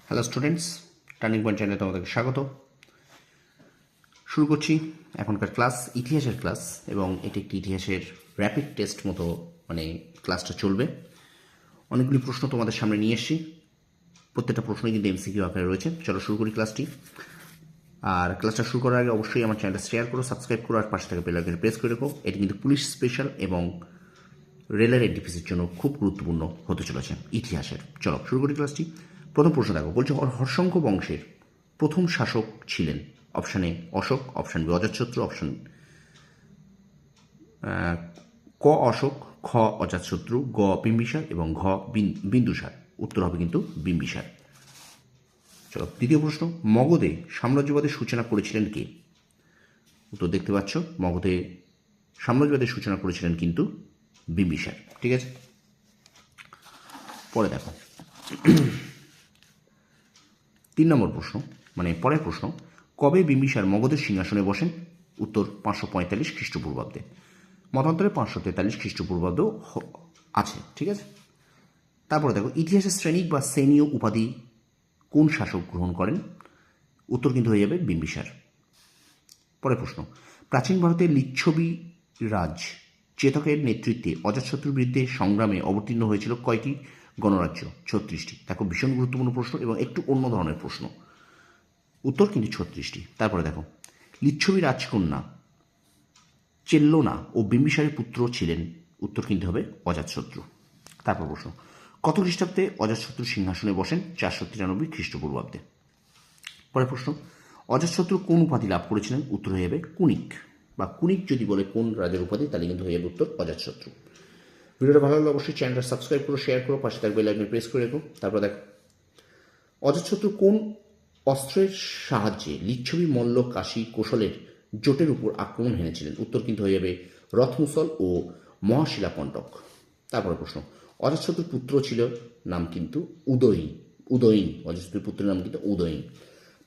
Hello students, turning point চ্যানেলে তোমাদেরকে স্বাগত। শুরু করছি এখনকার ক্লাস, ইতিহাসের ক্লাস, এবং এটি একটি ইতিহাসের র্যাপিড টেস্ট মতো ক্লাসটা চলবে। অনেকগুলি প্রশ্ন তোমাদের সামনে নিয়ে এসেছি, প্রত্যেকটা প্রশ্নই কিন্তু এমসিকিউ আকারে রয়েছে। চলো শুরু করি ক্লাসটি। আর ক্লাসটা শুরু করার আগে অবশ্যই আমার চ্যানেলটা শেয়ার করো, সাবস্ক্রাইব করো, আর পাশে থাকা বেল আইকনে প্রেস করে রেখো। এটি কিন্তু পুলিশ স্পেশাল এবং রেলের এনটিপিসির জন্য খুব গুরুত্বপূর্ণ হতে চলেছে ইতিহাসের। চলো শুরু করি ক্লাসটি। প্রথম প্রশ্ন দেখো, বলছে হর্ষঙ্ক বংশের প্রথম শাসক ছিলেন। Option A Ashoka, option B Ajatashatru, option ক অশোক, খ অজাতশত্রু, গ বিম্বিসার এবং ঘ বিন্দুসার। উত্তর হবে কিন্তু বিম্বিসার। চলো দ্বিতীয় প্রশ্ন, মগধে সাম্রাজ্যবাদের সূচনা করেছিলেন কে? উত্তর দেখতে পাচ্ছ, মগধে সাম্রাজ্যবাদের সূচনা করেছিলেন কিন্তু বিম্বিসার। ঠিক আছে, পরে দেখো 3 নম্বর প্রশ্ন, পরের প্রশ্ন, কবে বিম্বিসার মগধের সিংহাসনে বসেন? উত্তর 545 খ্রিস্টপূর্বাব্দে। মতান্তরে 543 খ্রিস্টপূর্বাব্দ আছে। ঠিক আছে, তারপরে দেখো ইতিহাসের শ্রেণিক বা শ্রেণীয় উপাধি কোন শাসক গ্রহণ করেন? উত্তর কিন্তু হয়ে যাবে বিম্বিসার। পরের প্রশ্ন, প্রাচীন ভারতের লিচ্ছবি রাজ চেতকের নেতৃত্বে অজাতশত্রুর বিরুদ্ধে সংগ্রামে অবতীর্ণ হয়েছিল কয়টি গণরাজ্য? 36টি। দেখো ভীষণ গুরুত্বপূর্ণ প্রশ্ন এবং একটু অন্য ধরনের প্রশ্ন। উত্তর কিন্তু 36টি। তারপরে দেখো লিচ্ছবি রাজকন্যা চেল্লোনা ও বিম্বিসারের পুত্র ছিলেন। উত্তর কিন্তু হবে অজাতশত্রু। তারপর প্রশ্ন, কত খ্রিস্টাব্দে অজাতশত্রু সিংহাসনে বসেন? 493 খ্রিস্টপূর্বাব্দে। পরের প্রশ্ন, অজাতশত্রু কোন উপাধি লাভ করেছিলেন? উত্তর হয়ে যাবে কুনিক, বা কুনিক যদি বলে কোন রাজার উপাধি, তাহলে কিন্তু হয়ে যাবে উত্তর অজাতশত্রু। ভিডিওটা ভালো লাগলে অবশ্যই চ্যানেলটা সাবস্ক্রাইব করো, শেয়ার করো, পাশে থাকবে বেল আইকনে প্রেস করে রেখো। তারপর দেখো অজাতশত্রু কোন অস্ত্রের সাহায্যে লিচ্ছবি মল্ল কাশী কৌশলের জোটের উপর আক্রমণ হেনেছিলেন? উত্তর কিন্তু হয়ে যাবে রথমুসল ও মহাশিলাকণ্টক। তারপরে প্রশ্ন, অজাতশত্রুর পুত্র ছিল নাম কিন্তু উদয়ীন। অজাতশত্রুর পুত্রের নাম কিন্তু উদয়ীন।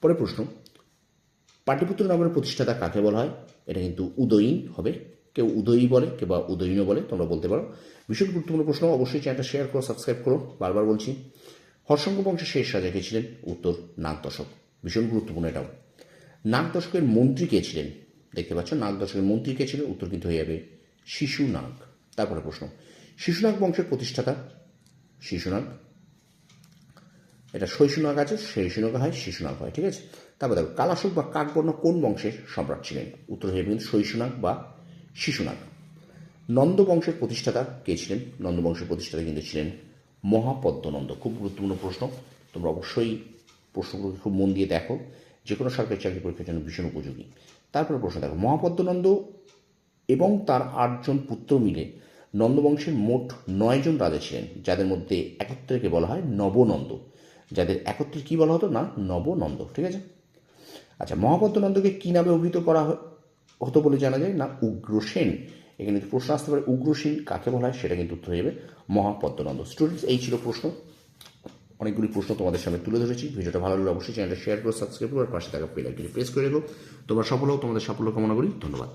পরের প্রশ্ন, পাটলিপুত্র নগরের প্রতিষ্ঠাতা কাকে বলা হয়? এটা কিন্তু উদয়ীন হবে। কেউ উদয়ী বলে, কেউ বা উদয়ীনও বলে, তোমরা বলতে পারো। ভীষণ গুরুত্বপূর্ণ প্রশ্ন, অবশ্যই চ্যানেলটা শেয়ার করো, সাবস্ক্রাইব করো। বারবার বলছি, হর্ষঙ্ক বংশের শেষ রাজা কে ছিলেন? উত্তর নাগ দশক। ভীষণ গুরুত্বপূর্ণ এটাও। নাগ দশকের মন্ত্রী কে ছিলেন? দেখতে পাচ্ছ, নাগ দশকের মন্ত্রী কে ছিলেন? উত্তর কিন্তু হয়ে যাবে শিশুনাগ। তারপরে প্রশ্ন, শিশুনাগ বংশের প্রতিষ্ঠাতা? শিশুনাগ, এটা শৈশুনাগ আছে, শৈশুনাগ হয়, শিশুনাগ হয়। ঠিক আছে, তারপর দেখো কালাশোক বা কাকবর্ণ কোন বংশের সম্রাট ছিলেন? উত্তর হয়ে কিন্তু শৈশুনাগ বা শিশুনাগ। নন্দ বংশের প্রতিষ্ঠাতা কে ছিলেন? নন্দ বংশের প্রতিষ্ঠাতা কিন্তু ছিলেন মহাপদ্মনন্দ। খুব গুরুত্বপূর্ণ প্রশ্ন, তোমরা অবশ্যই প্রশ্নগুলোকে খুব মন দিয়ে দেখো, যে কোনো সরকারি চাকরি পরীক্ষার জন্য ভীষণ উপযোগী। তারপরে প্রশ্ন দেখো, মহাপদ্মনন্দ এবং তার 8 জন পুত্র মিলে নন্দবংশের মোট 9 জন রাজা ছিলেন, যাদের মধ্যে একত্রকে বলা হয় নবনন্দ। যাদের একত্রে কি বলা হতো? না নবনন্দ। ঠিক আছে, আচ্ছা, মহাপদ্মনন্দকে কি নামে অভিহিত করা হতো বলে জানা যায়? না উগ্রসেন। এখানে প্রশ্ন আসতে পারে উগ্রসেন কাকে বলা হয়, সেটা কিন্তু উত্তর হয়ে যাবে মহাপদ্মনন্দ। স্টুডেন্টস, এই ছিল প্রশ্ন। অনেকগুলি প্রশ্ন তোমাদের সামনে তুলে ধরেছি। ভিডিওটা ভালো লাগলে অবশ্যই চ্যানেলটা শেয়ার করো, সাবস্ক্রাইব করো, আর পাশে থাকা বেল আইকনে প্রেস করে রেখো। তোমরা সফল হও, তোমাদের সাফল্য কামনা করি। ধন্যবাদ।